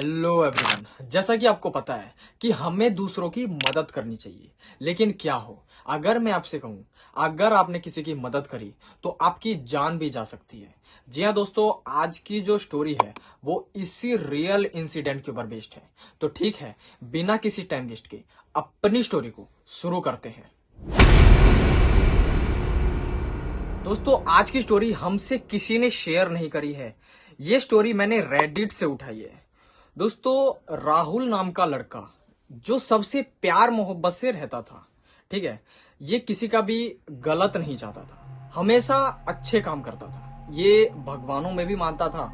Hello everyone. जैसा कि आपको पता है कि हमें दूसरों की मदद करनी चाहिए, लेकिन क्या हो अगर मैं आपसे कहूं अगर आपने किसी की मदद करी तो आपकी जान भी जा सकती है। जी हाँ दोस्तों, आज की जो स्टोरी है वो इसी रियल इंसिडेंट के ऊपर बेस्ड है। तो ठीक है, बिना किसी टाइम वेस्ट के अपनी स्टोरी को शुरू करते हैं। दोस्तों, आज की स्टोरी हमसे किसी ने शेयर नहीं करी है। ये स्टोरी मैंने रेडिट से उठाई है। दोस्तों, राहुल नाम का लड़का जो सबसे प्यार मोहब्बत से रहता था, ठीक है, ये किसी का भी गलत नहीं चाहता था, हमेशा अच्छे काम करता था, ये भगवानों में भी मानता था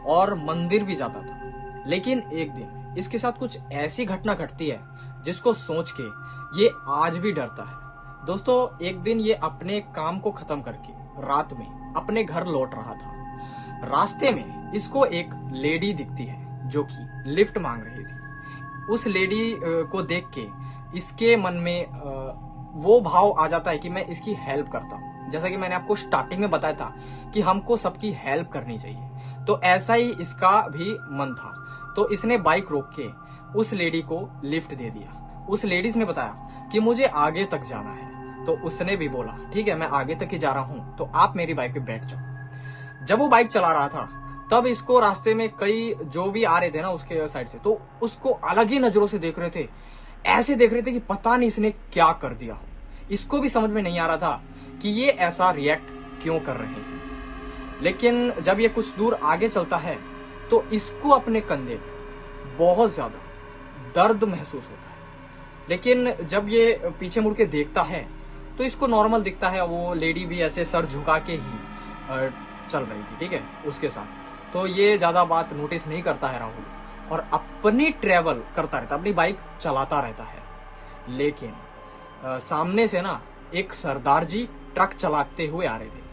और मंदिर भी जाता था। लेकिन एक दिन इसके साथ कुछ ऐसी घटना घटती है जिसको सोच के ये आज भी डरता है। दोस्तों, एक दिन ये अपने काम को खत्म करके रात में अपने घर लौट रहा था। रास्ते में इसको एक लेडी दिखती है जो कि लिफ्ट मांग रही थी। उस लेडी को देख के इसके मन में वो भाव आ जाता है कि मैं इसकी हेल्प करता हूँ। जैसा कि मैंने आपको स्टार्टिंग में बताया था कि हमको सबकी हेल्प करनी चाहिए, तो ऐसा ही इसका भी मन था। तो इसने बाइक रोक के उस लेडी को लिफ्ट दे दिया। उस लेडीज ने बताया कि मुझे आगे तक जाना है, तो उसने भी बोला ठीक है, मैं आगे तक ही जा रहा हूँ, तो आप मेरी बाइक पे बैठ जाओ। जब वो बाइक चला रहा था तब इसको रास्ते में कई जो भी आ रहे थे ना उसके साइड से, तो उसको अलग ही नजरों से देख रहे थे। ऐसे देख रहे थे कि पता नहीं इसने क्या कर दिया। इसको भी समझ में नहीं आ रहा था कि ये ऐसा रिएक्ट क्यों कर रहे हैं। लेकिन जब ये कुछ दूर आगे चलता है तो इसको अपने कंधे पे बहुत ज्यादा दर्द महसूस होता है। लेकिन जब ये पीछे मुड़ के देखता है तो इसको नॉर्मल दिखता है। वो लेडी भी ऐसे सर झुका के ही चल रही थी, ठीक है, उसके साथ। तो ये ज्यादा बात नोटिस नहीं करता है राहुल और अपनी ट्रेवल करता रहता, अपनी बाइक चलाता रहता है। लेकिन सामने से ना एक सरदार जी ट्रक चलाते हुए आ रहे थे।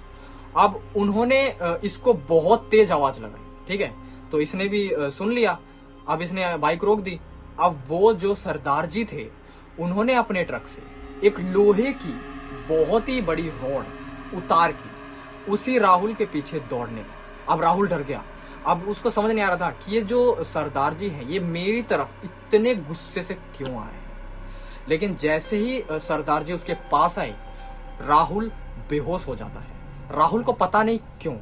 अब उन्होंने इसको बहुत तेज आवाज लगाई, ठीक है, तो इसने भी सुन लिया। अब इसने बाइक रोक दी। अब वो जो सरदार जी थे उन्होंने अपने ट्रक से एक लोहे की बहुत ही बड़ी रॉड उतार के उसी राहुल के पीछे दौड़ने लगे। अब राहुल डर गया। अब उसको समझ नहीं आ रहा था कि ये जो सरदार जी हैं ये मेरी तरफ इतने गुस्से से क्यों आ रहे हैं। लेकिन जैसे ही सरदार जी उसके पास आए राहुल बेहोश हो जाता है। राहुल को पता नहीं क्यों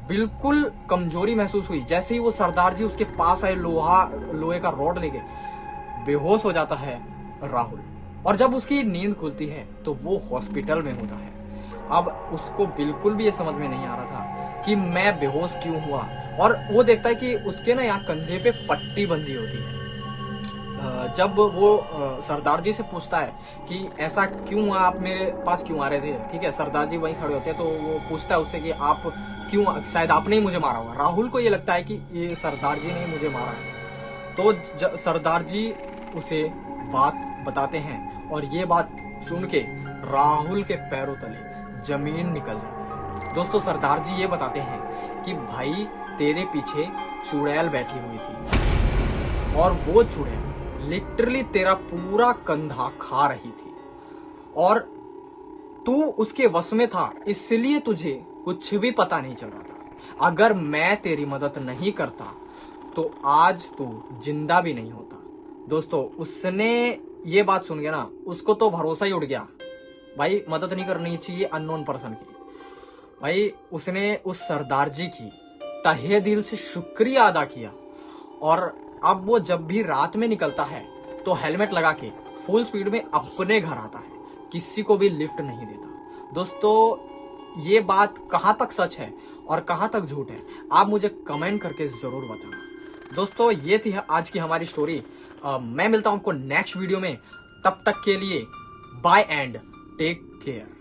बिल्कुल कमजोरी महसूस हुई। जैसे ही वो सरदार जी उसके पास आए लोहे का रॉड लेके बेहोश हो जाता है राहुल। और जब उसकी नींद खुलती है तो वो हॉस्पिटल में होता है। अब उसको बिल्कुल भी ये समझ में नहीं आ रहा था कि मैं बेहोश क्यों हुआ। और वो देखता है कि उसके ना यहाँ कंधे पे पट्टी बंधी होती है। जब वो सरदार जी से पूछता है कि ऐसा क्यों हुआ, आप मेरे पास क्यों आ रहे थे, ठीक है, सरदार जी वहीं खड़े होते हैं। तो वो पूछता है उससे कि आप क्यों, शायद आपने ही मुझे मारा होगा। राहुल को ये लगता है कि ये सरदार जी ने मुझे मारा है। तो सरदार जी उसे बात बताते हैं और ये बात सुन के राहुल के पैरों तले जमीन निकल जाती है। दोस्तों, सरदार जी ये बताते हैं कि भाई तेरे पीछे चुड़ैल बैठी हुई थी और वो चुड़ैल लिटरली तेरा पूरा कंधा खा रही थी और तू उसके वश में था, इसलिए तुझे कुछ भी पता नहीं चल रहा था। अगर मैं तेरी मदद नहीं करता तो आज तू जिंदा भी नहीं होता। दोस्तों, उसने ये बात सुन के ना उसको तो भरोसा ही उड़ गया। भाई मदद नहीं करनी चाहिए अननोन पर्सन की। भाई उसने उस सरदार जी की तहे दिल से शुक्रिया अदा किया। और अब वो जब भी रात में निकलता है तो हेलमेट लगा के फुल स्पीड में अपने घर आता है, किसी को भी लिफ्ट नहीं देता। दोस्तों, ये बात कहाँ तक सच है और कहाँ तक झूठ है आप मुझे कमेंट करके जरूर बताना। दोस्तों, ये थी आज की हमारी स्टोरी। मैं मिलता हूं आपको नेक्स्ट वीडियो में। तब तक के लिए बाय एंड टेक केयर।